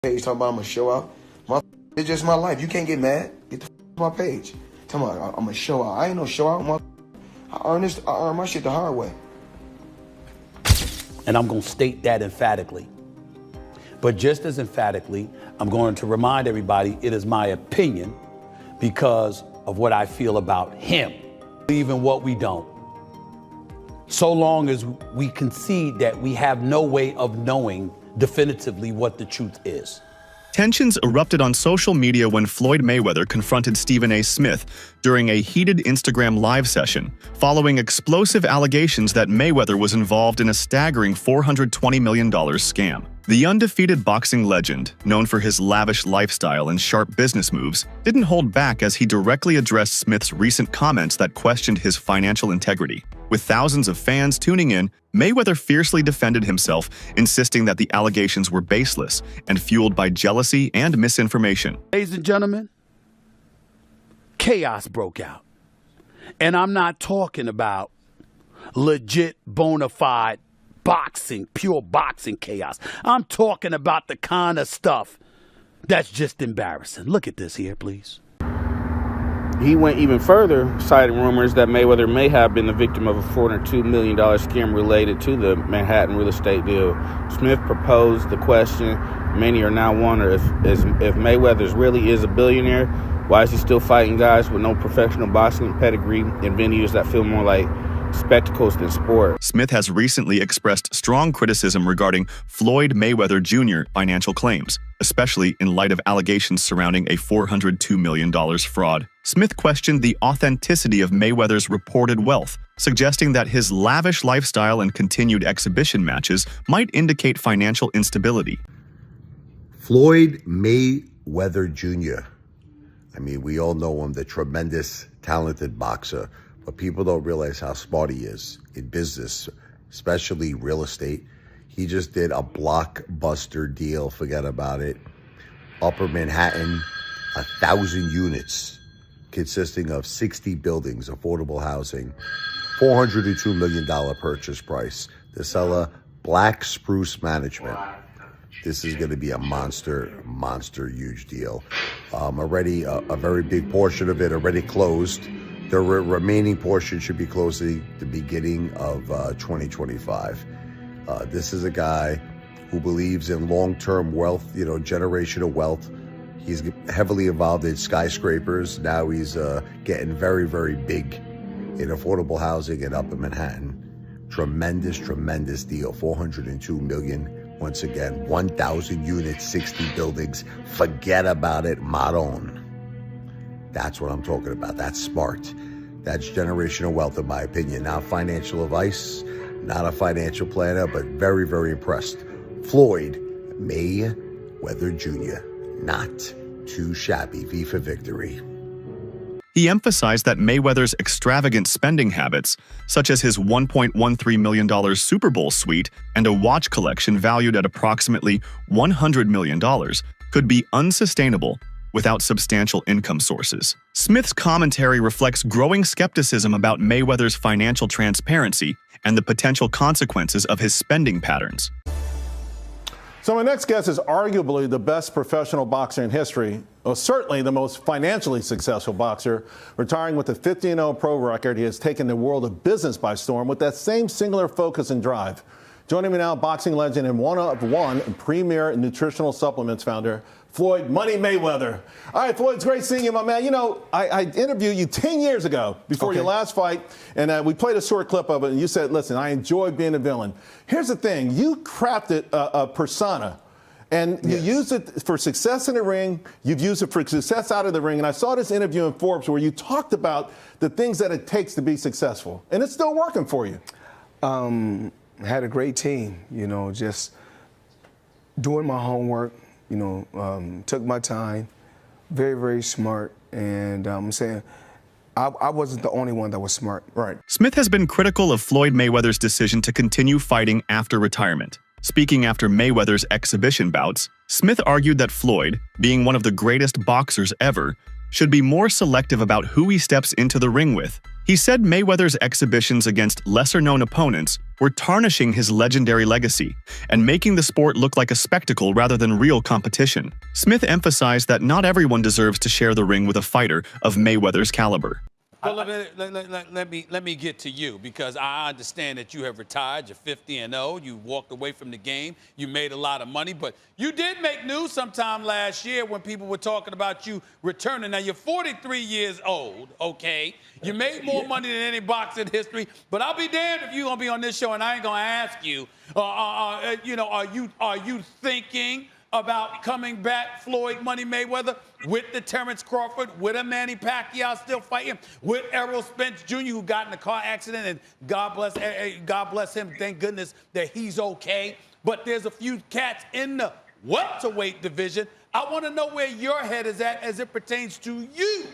page talking about I'm gonna show out. It's just my life. You can't get mad. Get the off my page. Tell me I'm gonna show out. I ain't no show out. I earn my shit the hard way. And I'm gonna state that emphatically. But just as emphatically, I'm going to remind everybody it is my opinion because of what I feel about him. Believe in what we don't. So long as we concede that we have no way of knowing definitively what the truth is. Tensions erupted on social media when Floyd Mayweather confronted Stephen A. Smith during a heated Instagram live session, following explosive allegations that Mayweather was involved in a staggering $420 million scam. The undefeated boxing legend, known for his lavish lifestyle and sharp business moves, didn't hold back as he directly addressed Smith's recent comments that questioned his financial integrity. With thousands of fans tuning in, Mayweather fiercely defended himself, insisting that the allegations were baseless and fueled by jealousy and misinformation. Ladies and gentlemen, chaos broke out. And I'm not talking about legit, bona fide boxing, pure boxing chaos. I'm talking about the kind of stuff that's just embarrassing. Look at this here, please. He went even further, citing rumors that Mayweather may have been the victim of a $402 million scam related to the Manhattan real estate deal. Smith proposed the question many are now wondering if Mayweather really is a billionaire, why is he still fighting guys with no professional boxing pedigree in venues that feel more like spectacles than sport? Smith has recently expressed strong criticism regarding Floyd Mayweather Jr. financial claims, especially in light of allegations surrounding a $402 million fraud. Smith questioned the authenticity of Mayweather's reported wealth, suggesting that his lavish lifestyle and continued exhibition matches might indicate financial instability. Floyd Mayweather Jr. I mean, we all know him, the tremendous, talented boxer, but people don't realize how smart he is in business, especially real estate. He just did a blockbuster deal, forget about it. Upper Manhattan, 1,000 units, consisting of 60 buildings, affordable housing, $402 million purchase price. The seller, Black Spruce Management. This is going to be a monster, huge deal. Already a very big portion of it already closed. The remaining portion should be closing the beginning of 2025. This is a guy who believes in long-term wealth, generational wealth. He's heavily involved in skyscrapers. Now he's getting very, very big in affordable housing and up in Manhattan. Tremendous deal. $402 million. Once again, 1,000 units, 60 buildings. Forget about it, Maron. That's what I'm talking about. That's smart. That's generational wealth, in my opinion. Not financial advice, not a financial planner, but very, very impressed. Floyd Mayweather Jr., not too shabby. V for victory. He emphasized that Mayweather's extravagant spending habits, such as his $1.13 million Super Bowl suite and a watch collection valued at approximately $100 million, could be unsustainable without substantial income sources. Smith's commentary reflects growing skepticism about Mayweather's financial transparency and the potential consequences of his spending patterns. So my next guest is arguably the best professional boxer in history, or certainly the most financially successful boxer. Retiring with a 15-0 pro record, he has taken the world of business by storm with that same singular focus and drive. Joining me now, boxing legend and one premier nutritional supplements founder, Floyd "Money" Mayweather. All right, Floyd, it's great seeing you, my man. You know, I interviewed you 10 years ago before your last fight, and we played a short clip of it, and you said, listen, I enjoy being a villain. Here's the thing. You crafted a persona, and you used it for success in the ring. You've used it for success out of the ring, and I saw this interview in Forbes where you talked about the things that it takes to be successful, and it's still working for you. Had a great team, just doing my homework, took my time, very, very smart, and I'm saying I wasn't the only one that was smart. Right. Smith has been critical of Floyd Mayweather's decision to continue fighting after retirement. Speaking after Mayweather's exhibition bouts, Smith argued that Floyd, being one of the greatest boxers ever, should be more selective about who he steps into the ring with. He said Mayweather's exhibitions against lesser-known opponents were tarnishing his legendary legacy and making the sport look like a spectacle rather than real competition. Smith emphasized that not everyone deserves to share the ring with a fighter of Mayweather's caliber. Well, let me get to you, because I understand that you have retired. You're 50-0. You walked away from the game. You made a lot of money, but you did make news sometime last year when people were talking about you returning. Now, you're 43 years old, okay? You made more money than any boxer in history, but I'll be damned if you're going to be on this show and I ain't going to ask you, are you thinking about coming back, Floyd Money Mayweather, with the Terrence Crawford, with a Manny Pacquiao still fighting, with Errol Spence Jr., who got in a car accident, and God bless him, thank goodness that he's okay. But there's a few cats in the welterweight division. I want to know where your head is at as it pertains to you.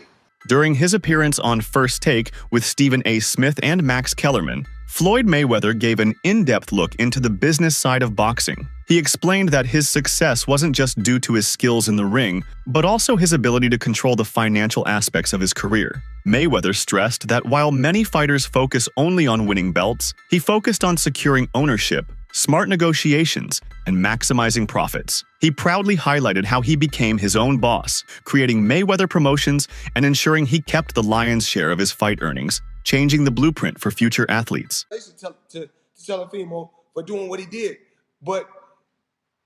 During his appearance on First Take with Stephen A. Smith and Max Kellerman, Floyd Mayweather gave an in-depth look into the business side of boxing. He explained that his success wasn't just due to his skills in the ring, but also his ability to control the financial aspects of his career. Mayweather stressed that while many fighters focus only on winning belts, he focused on securing ownership, smart negotiations, and maximizing profits. He proudly highlighted how he became his own boss, creating Mayweather Promotions and ensuring he kept the lion's share of his fight earnings, changing the blueprint for future athletes. To Telefimo for doing what he did, but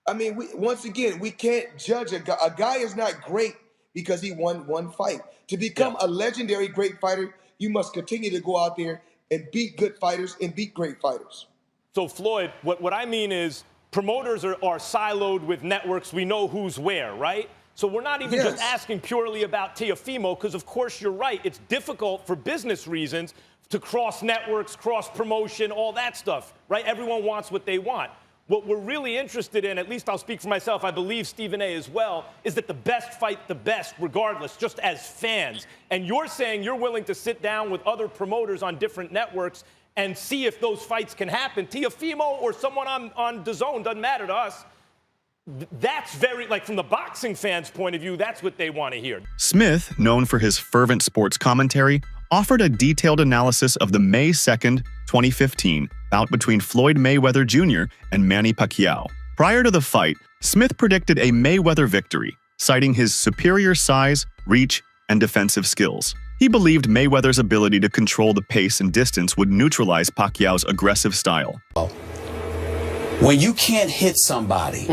I mean, once again, we can't judge a guy. A guy is not great because he won one fight. To become a legendary great fighter, you must continue to go out there and beat good fighters and beat great fighters. So, Floyd, what I mean is promoters are siloed with networks. We know who's where, right? So we're not even just asking purely about Teofimo, because, of course, you're right. It's difficult for business reasons to cross networks, cross promotion, all that stuff, right? Everyone wants what they want. What we're really interested in, at least I'll speak for myself, I believe Stephen A. as well, is that the best fight the best regardless, just as fans. And you're saying you're willing to sit down with other promoters on different networks and see if those fights can happen. Teofimo or someone on DAZN, doesn't matter to us. That's very, like, from the boxing fans' point of view, that's what they want to hear. Smith, known for his fervent sports commentary, offered a detailed analysis of the May 2nd, 2015 bout between Floyd Mayweather Jr. and Manny Pacquiao. Prior to the fight, Smith predicted a Mayweather victory, citing his superior size, reach, and defensive skills. He believed Mayweather's ability to control the pace and distance would neutralize Pacquiao's aggressive style. When you can't hit somebody,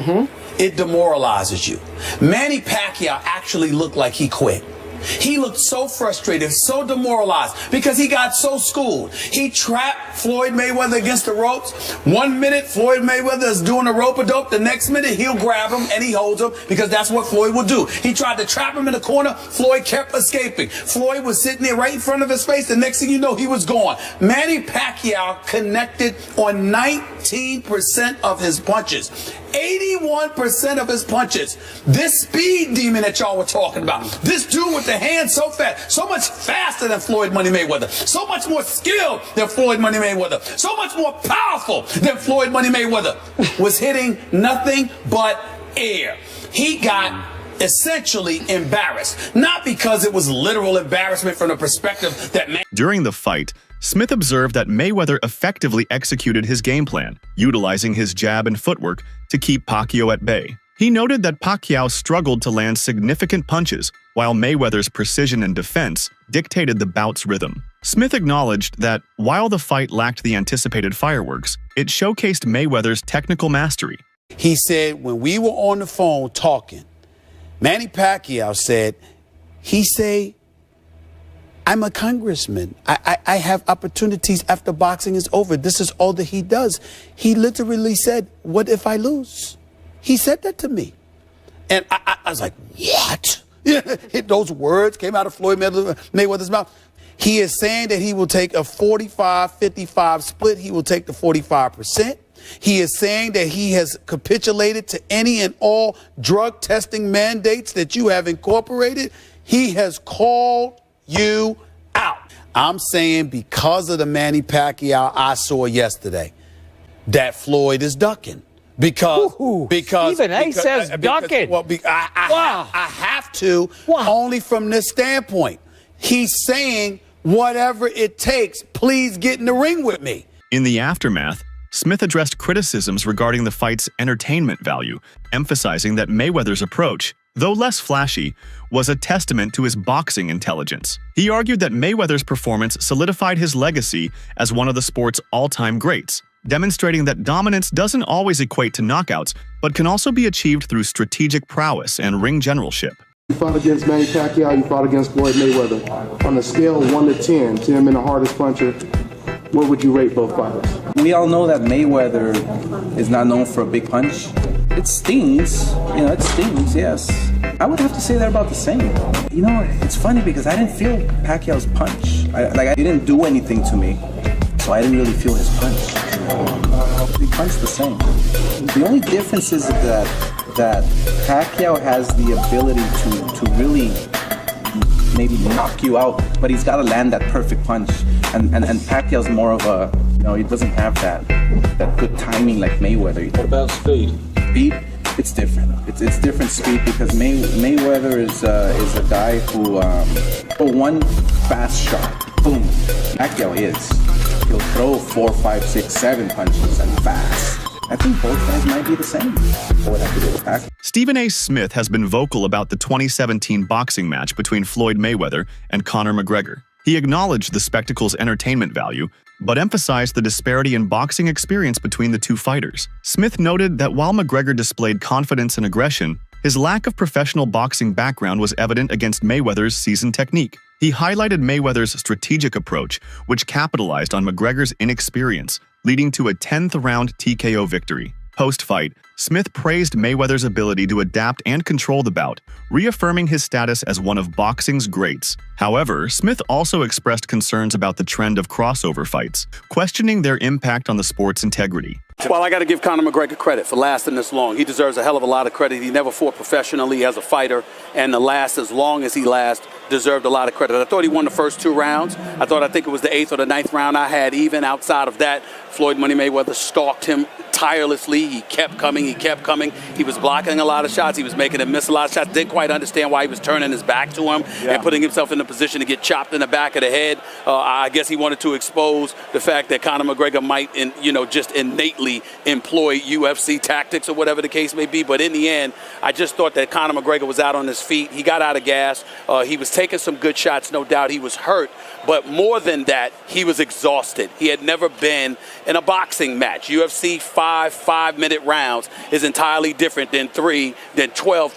it demoralizes you. Manny Pacquiao actually looked like he quit. He looked so frustrated, so demoralized, because he got so schooled. He trapped Floyd Mayweather against the ropes. 1 minute, Floyd Mayweather is doing a rope-a-dope. The next minute, he'll grab him and he holds him, because that's what Floyd will do. He tried to trap him in the corner. Floyd kept escaping. Floyd was sitting there right in front of his face. The next thing you know, he was gone. Manny Pacquiao connected on 19% of his punches. 81% of his punches. This speed demon that y'all were talking about. This dude with the hands so fast, so much faster than Floyd Money Mayweather, so much more skilled than Floyd Money Mayweather, so much more powerful than Floyd Money Mayweather, was hitting nothing but air. He got essentially embarrassed, not because it was literal embarrassment from the perspective that During the fight, Smith observed that Mayweather effectively executed his game plan, utilizing his jab and footwork to keep Pacquiao at bay. He noted that Pacquiao struggled to land significant punches, while Mayweather's precision and defense dictated the bout's rhythm. Smith acknowledged that, while the fight lacked the anticipated fireworks, it showcased Mayweather's technical mastery. He said, when we were on the phone talking, Manny Pacquiao said, I'm a congressman. I have opportunities after boxing is over. This is all that he does. He literally said, what if I lose? He said that to me. And I was like, what? Those words came out of Floyd Mayweather's mouth. He is saying that he will take a 45-55 split. He will take the 45%. He is saying that he has capitulated to any and all drug testing mandates that you have incorporated. He has called you out. I'm saying because of the Manny Pacquiao I saw yesterday, that Floyd is ducking. Because Stephen A. says ducking. Well, I have to, only from this standpoint. He's saying, whatever it takes, please get in the ring with me. In the aftermath, Smith addressed criticisms regarding the fight's entertainment value, emphasizing that Mayweather's approach, though less flashy, was a testament to his boxing intelligence. He argued that Mayweather's performance solidified his legacy as one of the sport's all-time greats, demonstrating that dominance doesn't always equate to knockouts, but can also be achieved through strategic prowess and ring generalship. You fought against Manny Pacquiao, you fought against Floyd Mayweather. On a scale of 1 to 10, 10 being the hardest puncher, what would you rate both fighters? We all know that Mayweather is not known for a big punch. It stings, it stings, yes. I would have to say they're about the same. It's funny because I didn't feel Pacquiao's punch. I didn't do anything to me, so I didn't really feel his punch. We punched the same. The only difference is that Pacquiao has the ability to really maybe knock you out, but he's got to land that perfect punch. And Pacquiao's more of a, he doesn't have that good timing like Mayweather. What about speed? Speed, it's different. It's different speed because Mayweather is a guy who, one fast shot, boom. Pacquiao he'll throw 4, 5, 6, 7 punches and fast. I think both guys might be the same. I would have to go with Pacquiao. Stephen A. Smith has been vocal about the 2017 boxing match between Floyd Mayweather and Conor McGregor. He acknowledged the spectacle's entertainment value, but emphasized the disparity in boxing experience between the two fighters. Smith noted that while McGregor displayed confidence and aggression, his lack of professional boxing background was evident against Mayweather's seasoned technique. He highlighted Mayweather's strategic approach, which capitalized on McGregor's inexperience, leading to a 10th-round TKO victory. Post-fight, Smith praised Mayweather's ability to adapt and control the bout, reaffirming his status as one of boxing's greats. However, Smith also expressed concerns about the trend of crossover fights, questioning their impact on the sport's integrity. Well, I got to give Conor McGregor credit for lasting this long. He deserves a hell of a lot of credit. He never fought professionally as a fighter, and to last as long as he deserved a lot of credit. I thought he won the first 2 rounds. I think it was the 8th or the 9th round I had even. Outside of that, Floyd Money Mayweather stalked him tirelessly. He kept coming. He was blocking a lot of shots. He was making him miss a lot of shots. Didn't quite understand why he was turning his back to him and putting himself in a position to get chopped in the back of the head. I guess he wanted to expose the fact that Conor McGregor might, just innately employ UFC tactics or whatever the case may be. But in the end, I just thought that Conor McGregor was out on his feet. He got out of gas. He was taking some good shots, no doubt. He was hurt. But more than that, he was exhausted. He had never been in a boxing match. UFC 5-minute rounds is entirely different than 12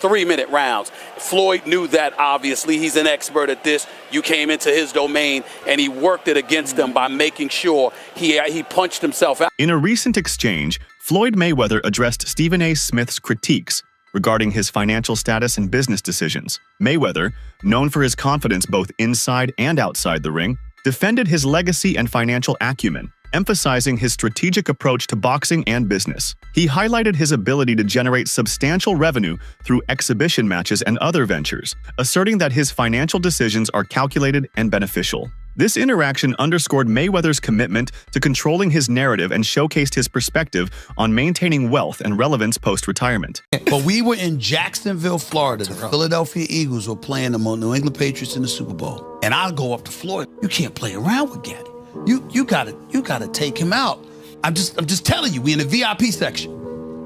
3-minute rounds. Floyd knew that, obviously. He's an expert at this. You came into his domain, and he worked it against him by making sure he punched himself out. In a recent exchange, Floyd Mayweather addressed Stephen A. Smith's critiques regarding his financial status and business decisions. Mayweather, known for his confidence both inside and outside the ring, defended his legacy and financial acumen, emphasizing his strategic approach to boxing and business. He highlighted his ability to generate substantial revenue through exhibition matches and other ventures, asserting that his financial decisions are calculated and beneficial. This interaction underscored Mayweather's commitment to controlling his narrative and showcased his perspective on maintaining wealth and relevance post-retirement. But we were in Jacksonville, Florida. The Philadelphia Eagles were playing the New England Patriots in the Super Bowl. And I'll go up to Floyd. You can't play around with Gaddy. You gotta take him out. I'm just telling you, we in the VIP section.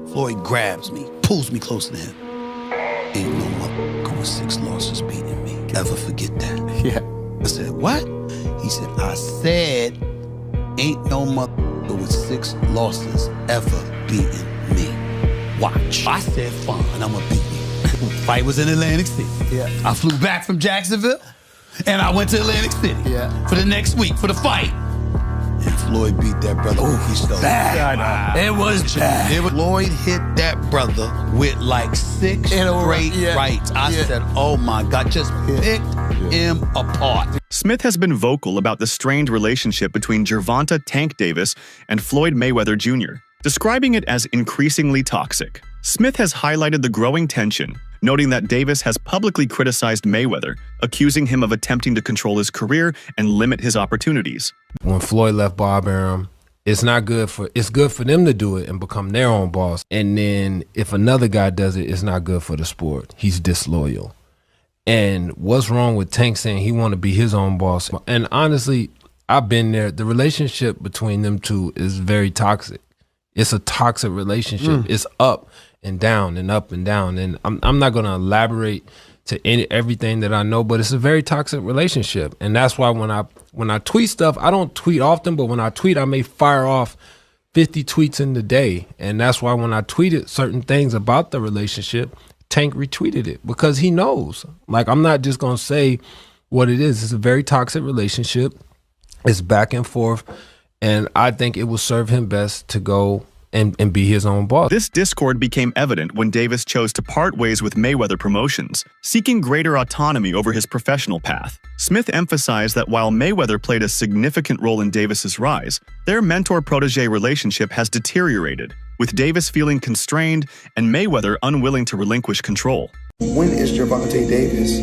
Floyd grabs me, pulls me close to him. Ain't no motherfucker with 6 losses beating me. Ever forget that? Yeah. I said, what? He said, I said, ain't no motherfucker with 6 losses ever beating me. Watch. I said, fine, I'm gonna beat you. Fight was in Atlantic City. Yeah. I flew back from Jacksonville, and I went to Atlantic City for the next week for the fight. And Floyd beat that brother. Oh, he's so bad. It was bad. Floyd hit that brother with like 6 straight rights. I said, oh my God, just picked him apart. Smith has been vocal about the strained relationship between Gervonta Tank Davis and Floyd Mayweather Jr., describing it as increasingly toxic. Smith has highlighted the growing tension, noting that Davis has publicly criticized Mayweather, accusing him of attempting to control his career and limit his opportunities. When Floyd left Bob Arum, it's good for them to do it and become their own boss. And then if another guy does it, it's not good for the sport. He's disloyal. And what's wrong with Tank saying he want to be his own boss? And honestly, I've been there. The relationship between them two is very toxic. It's a toxic relationship. It's up and down and up and down. And I'm not going to elaborate to everything that I know, but it's a very toxic relationship. And that's why when I tweet stuff, I don't tweet often, but when I tweet, I may fire off 50 tweets in the day. And that's why when I tweeted certain things about the relationship, Tank retweeted it because he knows. Like, I'm not just going to say what it is. It's a very toxic relationship. It's back and forth. And I think it will serve him best to go and be his own boss. This discord became evident when Davis chose to part ways with Mayweather Promotions, seeking greater autonomy over his professional path. Smith emphasized that while Mayweather played a significant role in Davis's rise, their mentor-protege relationship has deteriorated, with Davis feeling constrained and Mayweather unwilling to relinquish control. When is Gervonta Davis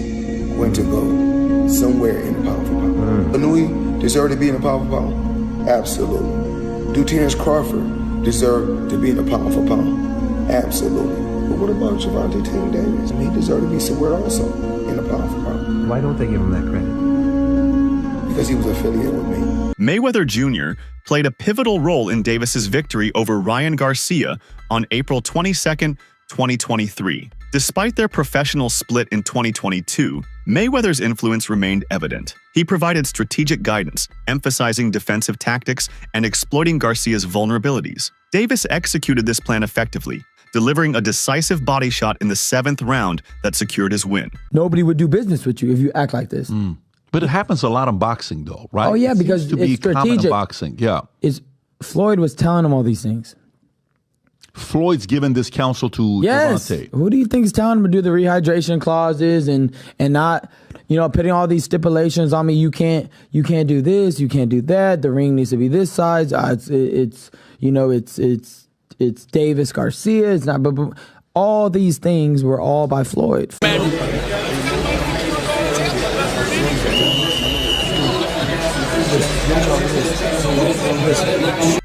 going to go somewhere in the pound for pound? Anui deserved to be in the pound for pound? Absolutely. Do Terrence Crawford deserve to be in the pound for pound? Absolutely. But what about Gervonta Davis? He deserved to be somewhere also in the pound for pound. Why don't they give him that credit? Because he was affiliated with me. Mayweather Jr. played a pivotal role in Davis's victory over Ryan Garcia on April 22, 2023. Despite their professional split in 2022, Mayweather's influence remained evident. He provided strategic guidance, emphasizing defensive tactics and exploiting Garcia's vulnerabilities. Davis executed this plan effectively, delivering a decisive body shot in the 7th round that secured his win. Nobody would do business with you if you act like this. But it happens a lot in boxing, though, right? Oh, yeah, because to be it's strategic. common in boxing, yeah. Floyd was telling him all these things. Floyd's given this counsel to Gervonta. Who do you think is telling him to do the rehydration clauses and not, putting all these stipulations on me? You can't do this, you can't do that. The ring needs to be this size. It's Davis Garcia. It's not. But all these things were all by Floyd.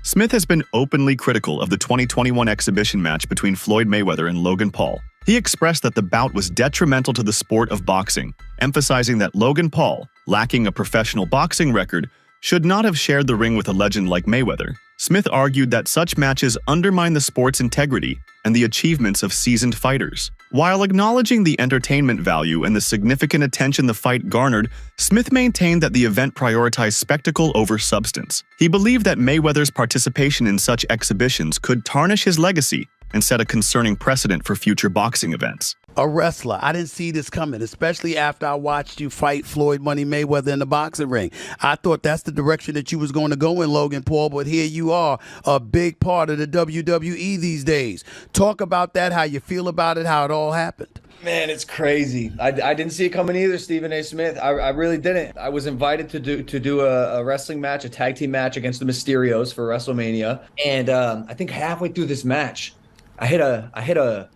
Smith has been openly critical of the 2021 exhibition match between Floyd Mayweather and Logan Paul. He expressed that the bout was detrimental to the sport of boxing, emphasizing that Logan Paul, lacking a professional boxing record, should not have shared the ring with a legend like Mayweather. Smith argued that such matches undermine the sport's integrity and the achievements of seasoned fighters. While acknowledging the entertainment value and the significant attention the fight garnered, Smith maintained that the event prioritized spectacle over substance. He believed that Mayweather's participation in such exhibitions could tarnish his legacy and set a concerning precedent for future boxing events. A wrestler. I didn't see this coming, especially after I watched you fight Floyd Money Mayweather in the boxing ring. I thought that's the direction that you was going to go in, Logan Paul, but here you are, a big part of the WWE these days. Talk about that, how you feel about it, how it all happened. Man, it's crazy. I didn't see it coming either, Stephen A. Smith. I really didn't. I was invited to do a wrestling match, a tag team match against the Mysterios for WrestleMania, and I think halfway through this match, I hit a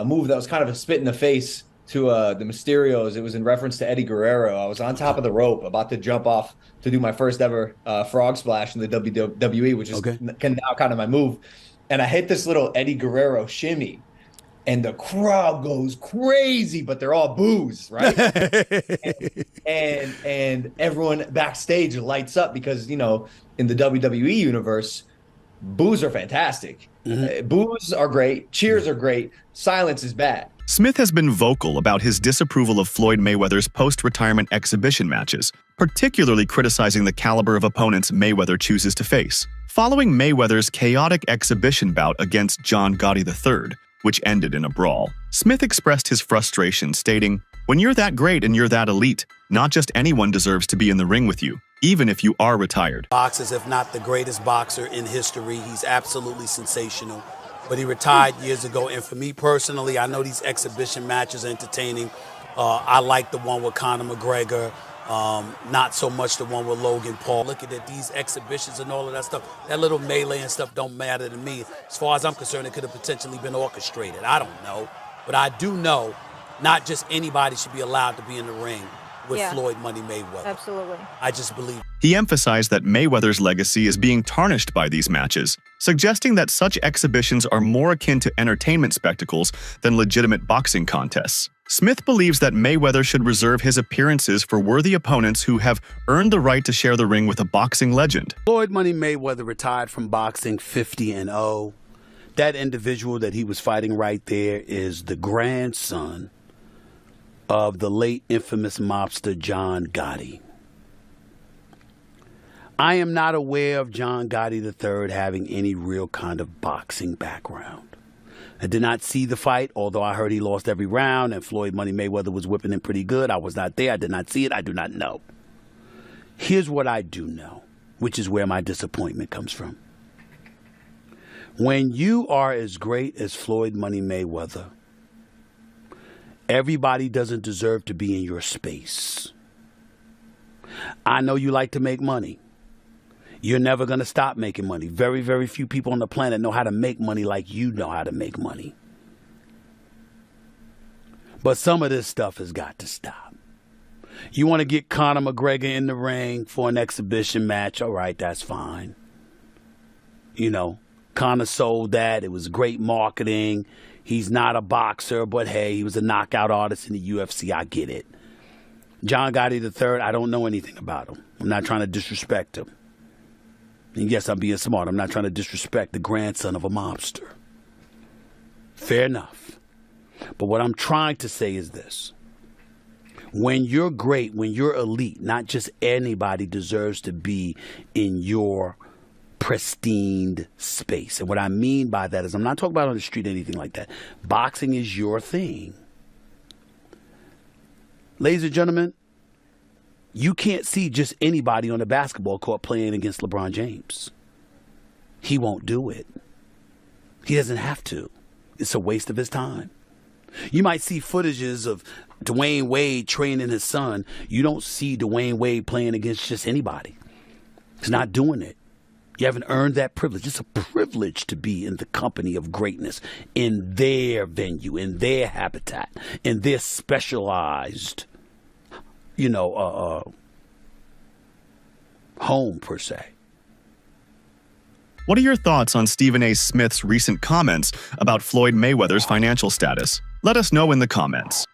move that was kind of a spit in the face to the Mysterios. It was in reference to Eddie Guerrero. I was on top of the rope, about to jump off to do my first ever frog splash in the WWE, which is now kind of my move. And I hit this little Eddie Guerrero shimmy, and the crowd goes crazy, but they're all boos, right? and everyone backstage lights up because, in the WWE universe, boos are fantastic. Boos are great. Cheers are great. Silence is bad. Smith has been vocal about his disapproval of Floyd Mayweather's post-retirement exhibition matches, particularly criticizing the caliber of opponents Mayweather chooses to face. Following Mayweather's chaotic exhibition bout against John Gotti III, which ended in a brawl, Smith expressed his frustration, stating, "When you're that great and you're that elite, not just anyone deserves to be in the ring with you, even if you are retired." Boxers, if not the greatest boxer in history. He's absolutely sensational. But he retired years ago, and for me personally, I know these exhibition matches are entertaining. I like the one with Conor McGregor, not so much the one with Logan Paul. Looking at these exhibitions and all of that stuff, that little melee and stuff don't matter to me. As far as I'm concerned, it could have potentially been orchestrated. I don't know. But I do know not just anybody should be allowed to be in the ring with Floyd Money Mayweather. Absolutely. I just believe. He emphasized that Mayweather's legacy is being tarnished by these matches, suggesting that such exhibitions are more akin to entertainment spectacles than legitimate boxing contests. Smith believes that Mayweather should reserve his appearances for worthy opponents who have earned the right to share the ring with a boxing legend. Floyd Money Mayweather retired from boxing 50-0. That individual that he was fighting right there is the grandson of the late infamous mobster John Gotti. I am not aware of John Gotti III having any real kind of boxing background. I did not see the fight, although I heard he lost every round and Floyd Money Mayweather was whipping him pretty good. I was not there. I did not see it. I do not know. Here's what I do know, which is where my disappointment comes from. When you are as great as Floyd Money Mayweather, everybody doesn't deserve to be in your space. I know you like to make money. You're never going to stop making money. Very, very few people on the planet know how to make money like you know how to make money. But some of this stuff has got to stop. You want to get Conor McGregor in the ring for an exhibition match? All right, that's fine. You know, Conor sold that. It was great marketing. He's not a boxer, but hey, he was a knockout artist in the UFC. I get it. John Gotti III, I don't know anything about him. I'm not trying to disrespect him. And yes, I'm being smart. I'm not trying to disrespect the grandson of a mobster. Fair enough. But what I'm trying to say is this. When you're great, when you're elite, not just anybody deserves to be in your pristine space. And what I mean by that is I'm not talking about on the street or anything like that. Boxing is your thing. Ladies and gentlemen, you can't see just anybody on the basketball court playing against LeBron James. He won't do it. He doesn't have to. It's a waste of his time. You might see footages of Dwayne Wade training his son. You don't see Dwayne Wade playing against just anybody. He's not doing it. You haven't earned that privilege. It's a privilege to be in the company of greatness, in their venue, in their habitat, in their specialized home, per se. What are your thoughts on Stephen A. Smith's recent comments about Floyd Mayweather's financial status? Let us know in the comments.